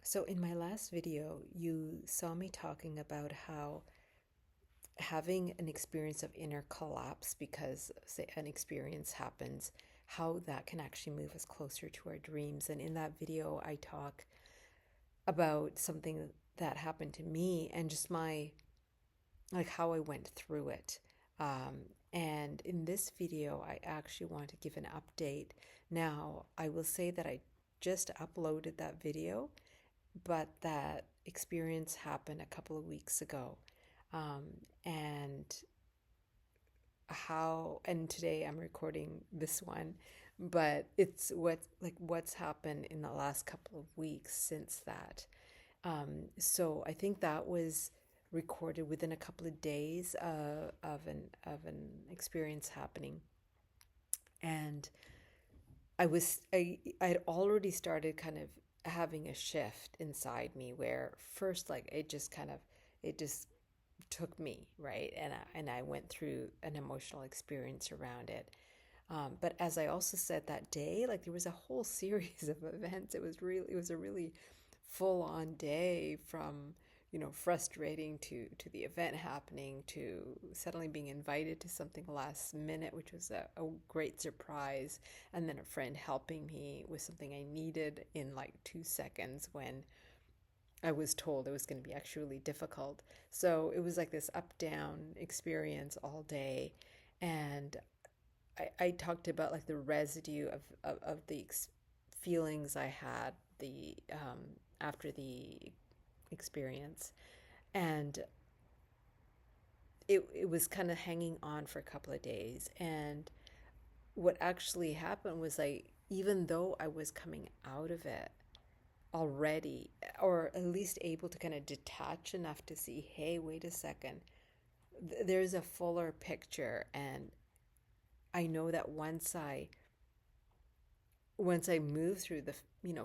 So in my last video, you saw me talking about how having an experience of inner collapse because, say, an experience happens, how that can actually move us closer to our dreams. And in that video, I talk about something that happened to me and just like how I went through it. And in this video, I actually want to give an update. Now, I will say that I just uploaded that video, but that experience happened a couple of weeks ago. Um, and and today I'm recording this one, but it's what's happened in the last couple of weeks since that. So I think that was recorded within a couple of days of an experience happening, and I had already started kind of having a shift inside me where first like it just took me, right, and I went through an emotional experience around it. But as I also said that day, like there was a whole series of events. It was a really full on day from, frustrating to the event happening to suddenly being invited to something last minute, which was a great surprise. And then a friend helping me with something I needed in like 2 seconds when I was told it was going to be actually really difficult. So it was like this up down experience all day. And I talked about like the residue of the feelings I had after the experience. And it was kind of hanging on for a couple of days. And what actually happened was like, even though I was coming out of it already, or at least able to kind of detach enough to see, hey, wait a second, there's a fuller picture. And I know that once I move through the,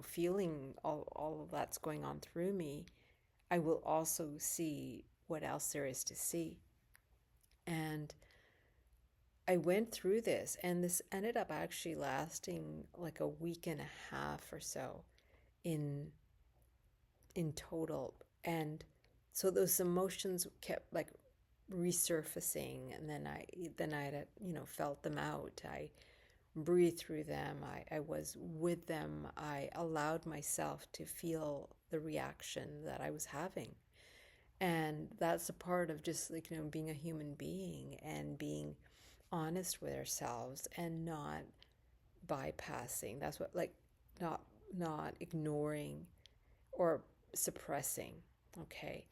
feeling all of that's going on through me, I will also see what else there is to see. And I went through this, and this ended up actually lasting like a week and a half or so in total. And so those emotions kept like resurfacing, and then I had, felt them out. I breathed through them. I was with them. I allowed myself to feel the reaction that I was having. And that's a part of just like, being a human being and being honest with ourselves and not bypassing. That's what, like, not ignoring or suppressing. Okay.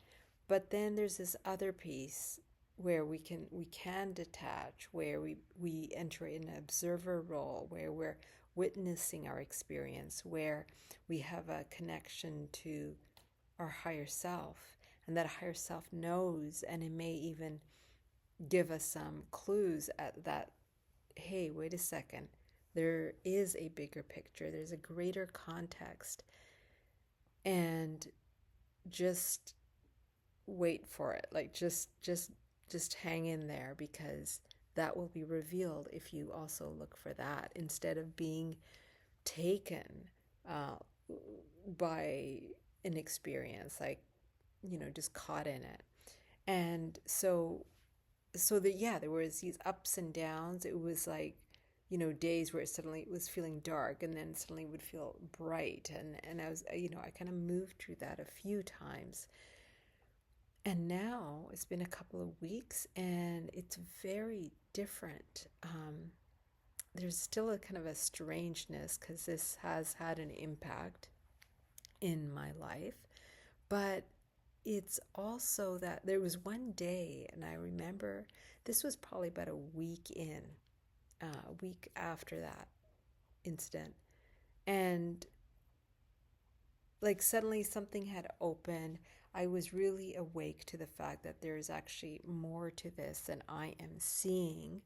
But then there's this other piece where we can detach, where we enter an observer role, where we're witnessing our experience, where we have a connection to our higher self, and that higher self knows, and it may even give us some clues at that, hey, wait a second, there is a bigger picture, there's a greater context, and just wait for it. Like just hang in there, because that will be revealed if you also look for that instead of being taken uh, by an experience, like, just caught in it. And so that, yeah, there was these ups and downs. It was like, days where suddenly it was feeling dark, and then suddenly would feel bright, and I was, I kind of moved through that a few times. And now it's been a couple of weeks, and it's very different. There's still a kind of a strangeness because this has had an impact in my life, but it's also that there was one day, and I remember this was probably about a week after that incident, and like suddenly something had opened. I was really awake to the fact that there is actually more to this than I am seeing,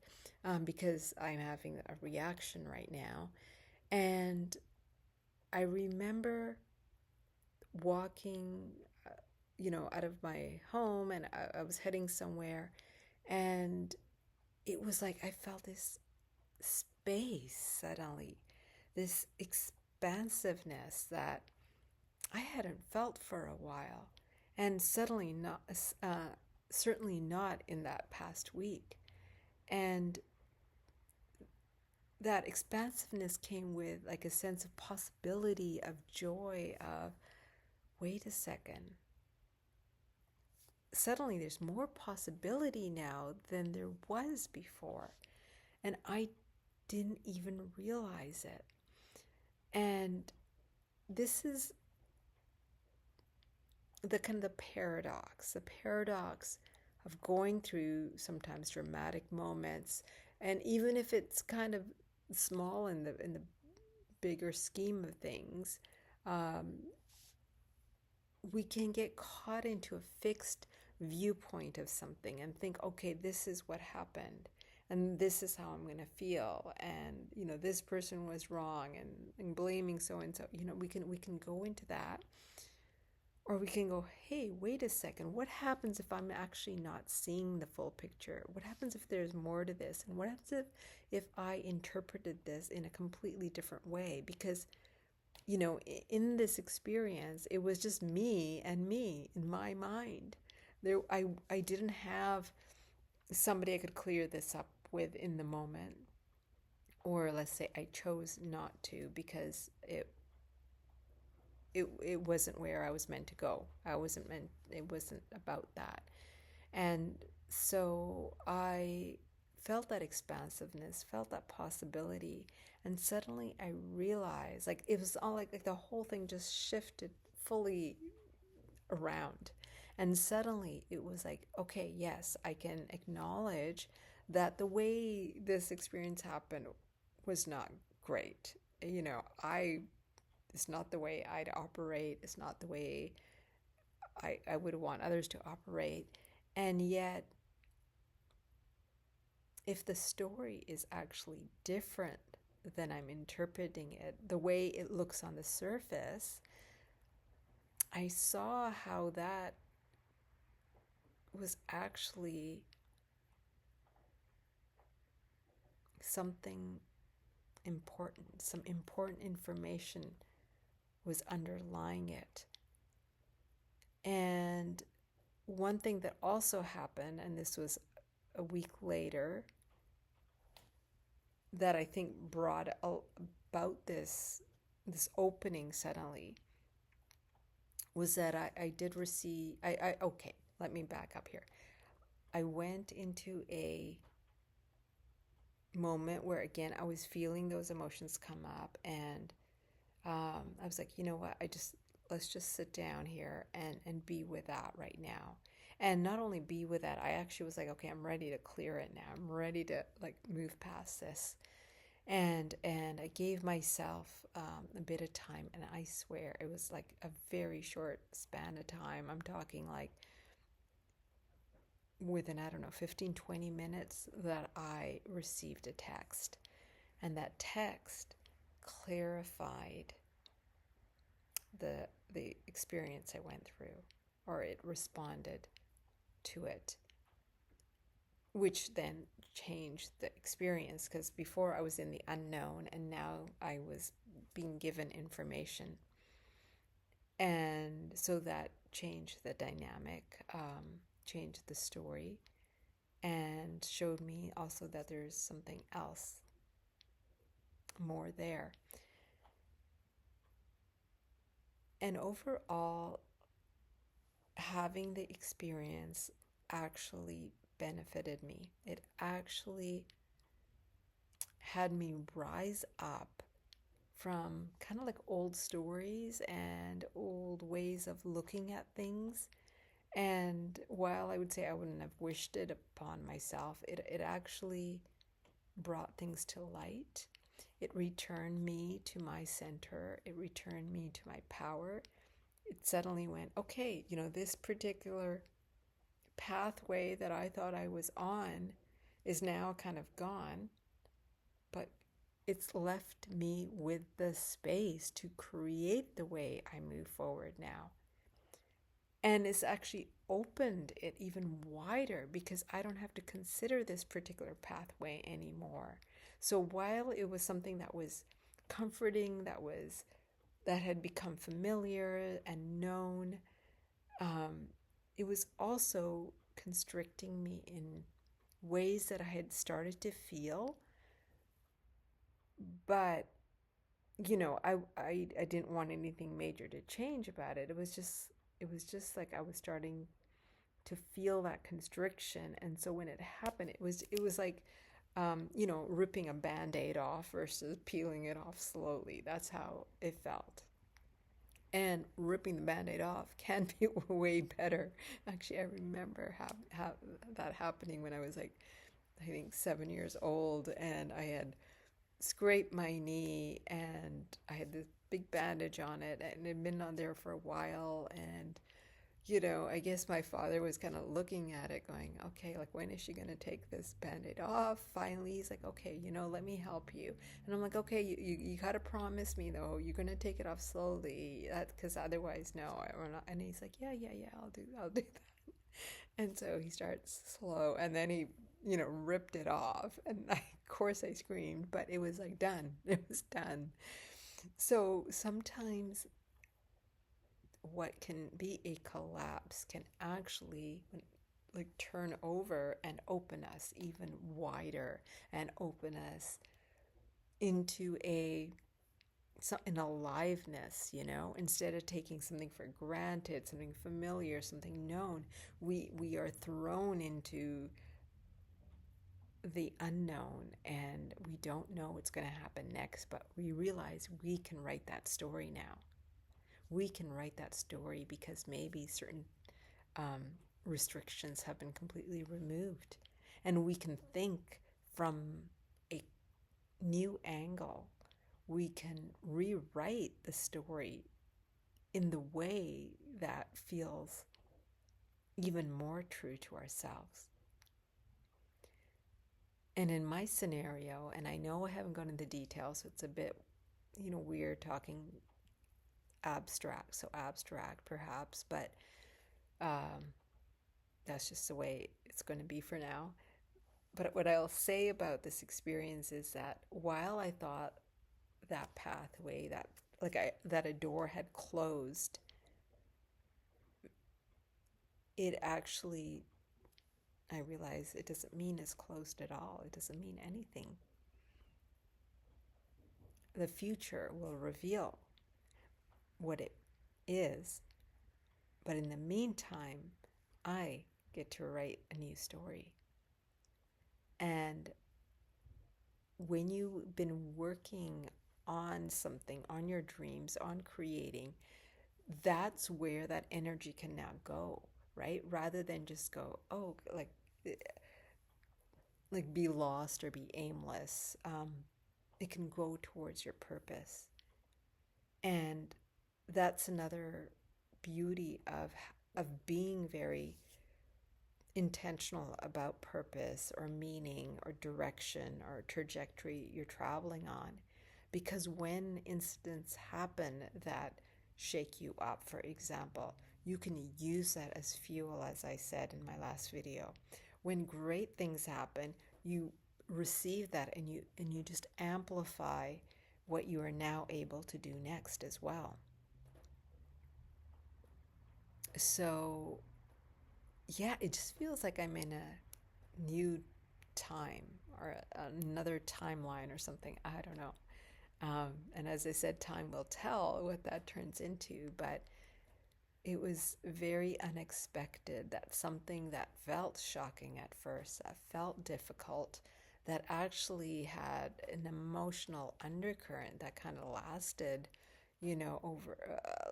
because I'm having a reaction right now. And I remember walking, out of my home, and I was heading somewhere, and it was like I felt this space suddenly, this expansiveness that I hadn't felt for a while, and suddenly not, certainly not in that past week. And that expansiveness came with like a sense of possibility, of joy, of wait a second. Suddenly there's more possibility now than there was before. And I didn't even realize it. And this is the kind of the paradox of going through sometimes dramatic moments. And even if it's kind of small in the bigger scheme of things, we can get caught into a fixed viewpoint of something and think, okay, this is what happened and this is how I'm going to feel, and this person was wrong, and blaming so and so. We can go into that, or we can go, hey, wait a second, what happens if I'm actually not seeing the full picture? What happens if there's more to this? And what happens if I interpreted this in a completely different way? Because in this experience, it was just me and me in my mind. I didn't have somebody I could clear this up with in the moment, or let's say I chose not to because it wasn't where I was meant to go. It wasn't about that. And so I felt that expansiveness, felt that possibility, and suddenly I realized, like, it was all like the whole thing just shifted fully around. And suddenly it was like, okay, yes, I can acknowledge that the way this experience happened was not great. It's not the way I'd operate. It's not the way I would want others to operate. And yet, if the story is actually different than I'm interpreting it, the way it looks on the surface, I saw how that was actually something important. Some important information was underlying it. And one thing that also happened, and this was a week later, that I think brought about this opening suddenly, was that I did receive, okay, let me back up here. I went into a moment where, again, I was feeling those emotions come up, and I was like, you know what, let's just sit down here and be with that right now. And not only be with that, I actually was like, okay, I'm ready to clear it now. I'm ready to like move past this. And I gave myself a bit of time, and I swear it was like a very short span of time. I'm talking like within, I don't know, 15, 20 minutes that I received a text. And that text clarified the experience I went through, or it responded to it, which then changed the experience, because before I was in the unknown and now I was being given information. And so that changed the dynamic, changed the story, and showed me also that there's something else more there. And overall, having the experience actually benefited me. It actually had me rise up from kind of like old stories and old ways of looking at things. And while I would say I wouldn't have wished it upon myself, it actually brought things to light. It returned me to my center. It returned me to my power. It suddenly went, okay, this particular pathway that I thought I was on is now kind of gone, but it's left me with the space to create the way I move forward now. And it's actually opened it even wider, because I don't have to consider this particular pathway anymore. So while it was something that was comforting, that was that had become familiar and known. Um, it was also constricting me in ways that I had started to feel, but I didn't want anything major to change about it. It was just like I was starting to feel that constriction, and so when it happened, it was like ripping a band-aid off versus peeling it off slowly. That's how it felt. And ripping the band-aid off can be way better. Actually, I remember that happening when I was like, I think 7 years old, and I had scraped my knee, and I had this big bandage on it, and it had been on there for a while. And I guess my father was kind of looking at it going, okay, like, when is she going to take this band-aid off? Finally, he's like, okay, let me help you. And I'm like, okay, you got to promise me, though, you're going to take it off slowly, because otherwise, no, I'm not. And he's like, yeah, I'll do that. And so he starts slow, and then he, ripped it off. And of course I screamed, but it was like done. It was done. So sometimes what can be a collapse can actually like turn over and open us even wider, and open us into an aliveness, instead of taking something for granted, something familiar, something known. We are thrown into the unknown, and we don't know what's going to happen next, but we realize we can write that story now. We can write that story because maybe certain um, restrictions have been completely removed, and we can think from a new angle. We can rewrite the story in the way that feels even more true to ourselves. And in my scenario, and I know I haven't gone into details, so it's a bit, weird talking abstract perhaps, but that's just the way it's going to be for now. But what I'll say about this experience is that while I thought that pathway, that a door had closed, it actually, I realize it doesn't mean it's closed at all. It doesn't mean anything. The future will reveal what it is, but in the meantime, I get to write a new story. And when you've been working on something, on your dreams, on creating, that's where that energy can now go, right? Rather than just go, oh, like be lost or be aimless. It can go towards your purpose. And that's another beauty of being very intentional about purpose or meaning or direction or trajectory you're traveling on. Because when incidents happen that shake you up, for example, you can use that as fuel, as I said in my last video. When great things happen, you receive that, and you just amplify what you are now able to do next as well. So yeah, it just feels like I'm in a new time, or another timeline or something. I don't know. And as I said, time will tell what that turns into. But it was very unexpected that something that felt shocking at first, that felt difficult, that actually had an emotional undercurrent that kind of lasted, over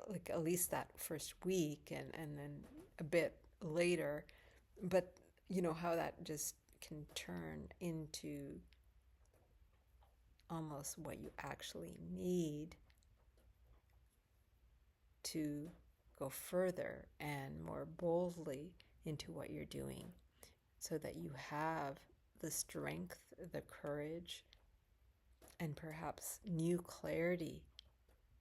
like at least that first week, and then a bit later. But how that just can turn into almost what you actually need to go further and more boldly into what you're doing, so that you have the strength, the courage, and perhaps new clarity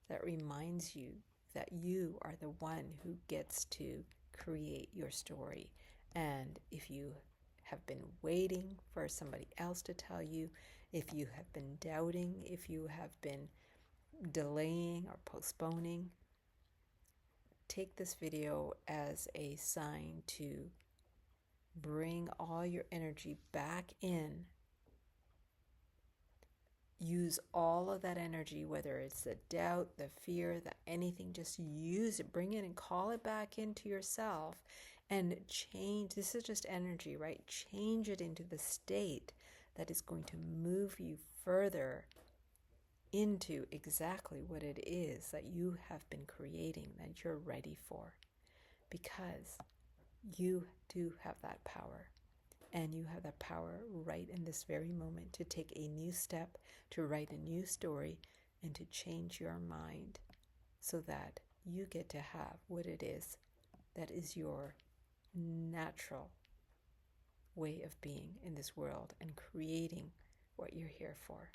that reminds you that you are the one who gets to create your story. And if you have been waiting for somebody else to tell you, if you have been doubting, if you have been delaying or postponing, take this video as a sign to bring all your energy back in. Use all of that energy, whether it's the doubt, the fear, the anything, just use it, bring it and call it back into yourself and change. This is just energy, right? Change it into the state that is going to move you further into exactly what it is that you have been creating, that you're ready for. Because you do have that power. And you have that power right in this very moment to take a new step, to write a new story, and to change your mind so that you get to have what it is that is your natural way of being in this world and creating what you're here for.